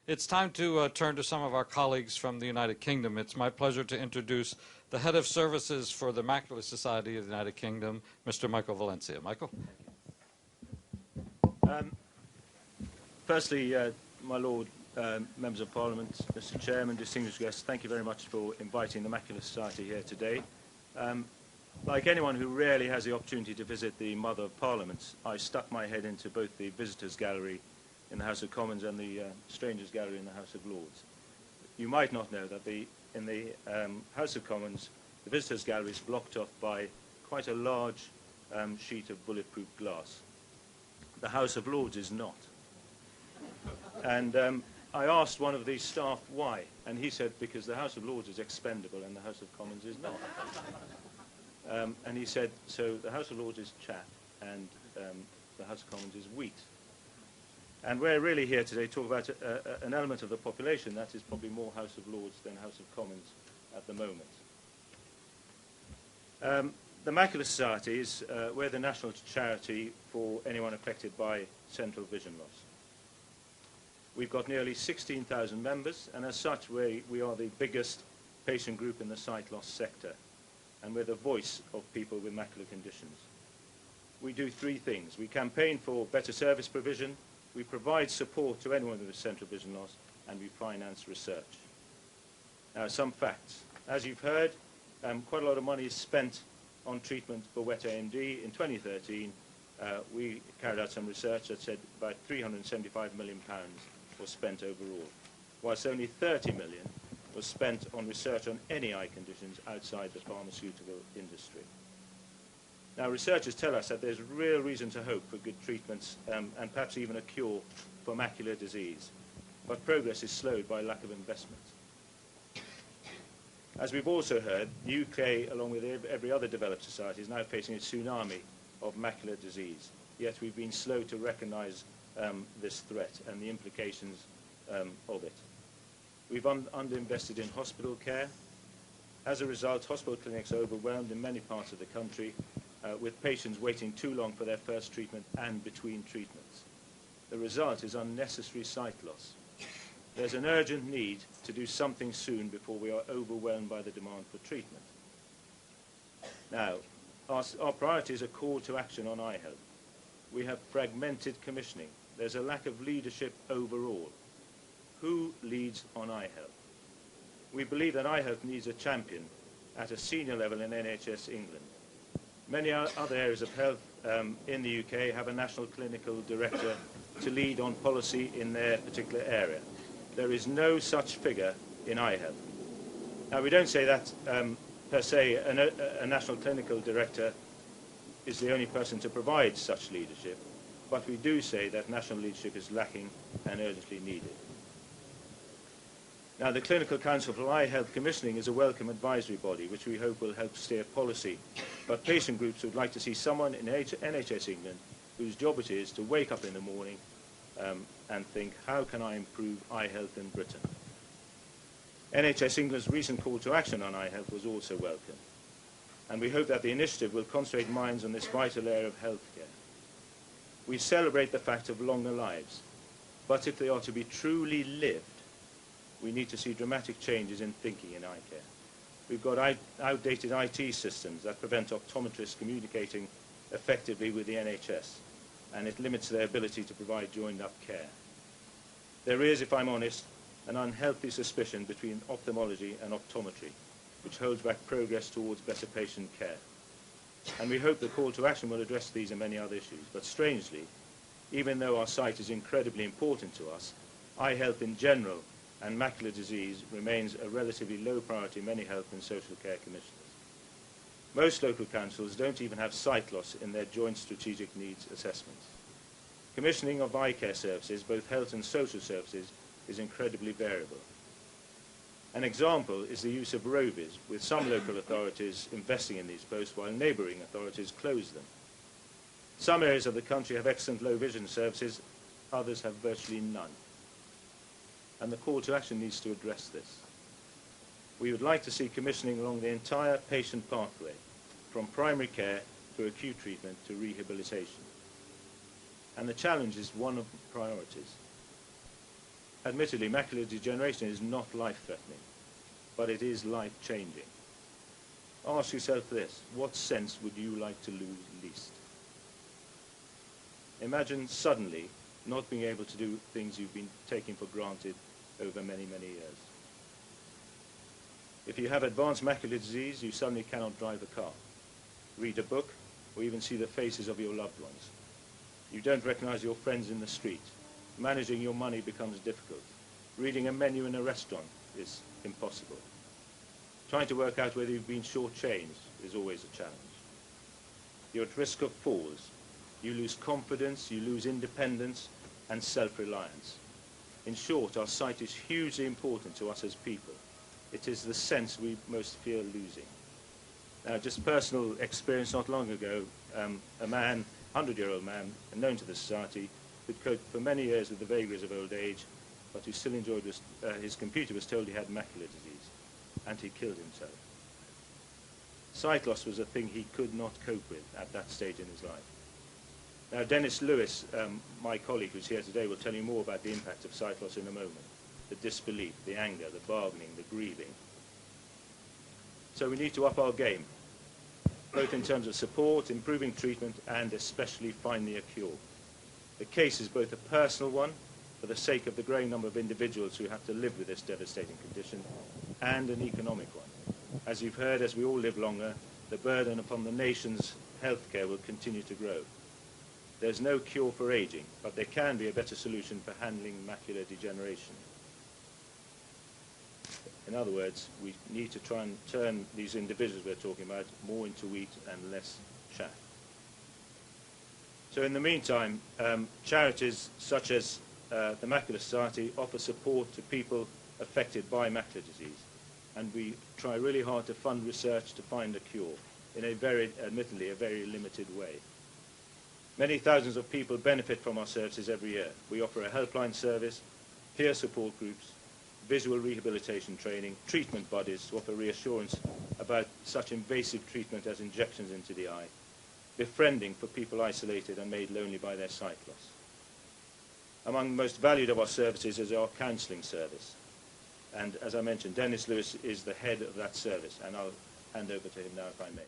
It's time to turn to some of our colleagues from the United Kingdom. It's my pleasure to introduce the Head of Services for the Macular Society of the United Kingdom, Mr. Michael Valencia. Michael? Firstly, my Lord, Members of Parliament, Mr. Chairman, distinguished guests, thank you very much for inviting the Macular Society here today. Like anyone who rarely has the opportunity to visit the Mother of Parliaments, I stuck my head into both the Visitors' Gallery in the House of Commons and the Strangers' Gallery in the House of Lords. You might not know that in the House of Commons, the Visitors' Gallery is blocked off by quite a large sheet of bulletproof glass. The House of Lords is not. And I asked one of the staff why, and he said because the House of Lords is expendable and the House of Commons is not. And he said, so the House of Lords is chaff and the House of Commons is wheat. And we're really here today to talk about an element of the population that is probably more House of Lords than House of Commons at the moment. The Macular Society is we're the national charity for anyone affected by central vision loss. We've got nearly 16,000 members, and as such we are the biggest patient group in the sight loss sector, and we're the voice of people with macular conditions. We do three things. We campaign for better service provision, we provide support to anyone with central vision loss, and we finance research. Now, some facts. As you've heard, quite a lot of money is spent on treatment for wet AMD. In 2013, we carried out some research that said about £375 million was spent overall, whilst only 30 million was spent on research on any eye conditions outside the pharmaceutical industry. Now, researchers tell us that there's real reason to hope for good treatments and perhaps even a cure for macular disease, but progress is slowed by lack of investment. As we've also heard, the UK, along with every other developed society, is now facing a tsunami of macular disease, yet we've been slow to recognise this threat and the implications of it. We've underinvested in hospital care. As a result, hospital clinics are overwhelmed in many parts of the country, with patients waiting too long for their first treatment and between treatments. The result is unnecessary sight loss. There's an urgent need to do something soon before we are overwhelmed by the demand for treatment. Now, our priority is a call to action on eye health. We have fragmented commissioning. There's a lack of leadership overall. Who leads on eye health? We believe that eye health needs a champion at a senior level in NHS England. Many other areas of health in the UK have a national clinical director to lead on policy in their particular area. There is no such figure in eye health. Now, we don't say that per se a national clinical director is the only person to provide such leadership, but we do say that national leadership is lacking and urgently needed. Now, the Clinical Council for Eye Health Commissioning is a welcome advisory body which we hope will help steer policy, but patient groups would like to see someone in NHS England whose job it is to wake up in the morning and think, how can I improve eye health in Britain? NHS England's recent call to action on eye health was also welcome, and we hope that the initiative will concentrate minds on this vital area of healthcare. We celebrate the fact of longer lives, but if they are to be truly lived, we need to see dramatic changes in thinking in eye care. We've got outdated IT systems that prevent optometrists communicating effectively with the NHS, and it limits their ability to provide joined-up care. There is, if I'm honest, an unhealthy suspicion between ophthalmology and optometry, which holds back progress towards better patient care. And we hope the call to action will address these and many other issues. But strangely, even though our sight is incredibly important to us, eye health in general and macular disease remains a relatively low priority in many health and social care commissioners. Most local councils don't even have sight loss in their joint strategic needs assessments. Commissioning of eye care services, both health and social services, is incredibly variable. An example is the use of rovies, with some local authorities investing in these posts while neighbouring authorities close them. Some areas of the country have excellent low vision services, others have virtually none. And the call to action needs to address this. We would like to see commissioning along the entire patient pathway, from primary care through acute treatment to rehabilitation. And the challenge is one of priorities. Admittedly, macular degeneration is not life-threatening, but it is life-changing. Ask yourself this: what sense would you like to lose least? Imagine suddenly not being able to do things you've been taking for granted over many, many years. If you have advanced macular disease, you suddenly cannot drive a car, read a book, or even see the faces of your loved ones. You don't recognize your friends in the street. Managing your money becomes difficult. Reading a menu in a restaurant is impossible. Trying to work out whether you've been shortchanged is always a challenge. You're at risk of falls. You lose confidence, you lose independence and self-reliance. In short, our sight is hugely important to us as people. It is the sense we most fear losing. Now, just personal experience not long ago, a man, 100-year-old man, known to the society, who'd coped for many years with the vagaries of old age, but who still enjoyed his computer, was told he had macular disease, and he killed himself. Sight loss was a thing he could not cope with at that stage in his life. Now, Dennis Lewis, my colleague who's here today, will tell you more about the impact of sight loss in a moment. The disbelief, the anger, the bargaining, the grieving. So we need to up our game, both in terms of support, improving treatment, and especially finding a cure. The case is both a personal one, for the sake of the growing number of individuals who have to live with this devastating condition, and an economic one. As you've heard, as we all live longer, the burden upon the nation's healthcare will continue to grow. There's no cure for aging, but there can be a better solution for handling macular degeneration. In other words, we need to try and turn these individuals we're talking about more into wheat and less chaff. So in the meantime, charities such as the Macular Society offer support to people affected by macular disease. And we try really hard to fund research to find a cure in a very, admittedly, a very limited way. Many thousands of people benefit from our services every year. We offer a helpline service, peer support groups, visual rehabilitation training, treatment bodies to offer reassurance about such invasive treatment as injections into the eye, befriending for people isolated and made lonely by their sight loss. Among the most valued of our services is our counselling service. And as I mentioned, Dennis Lewis is the head of that service, and I'll hand over to him now if I may.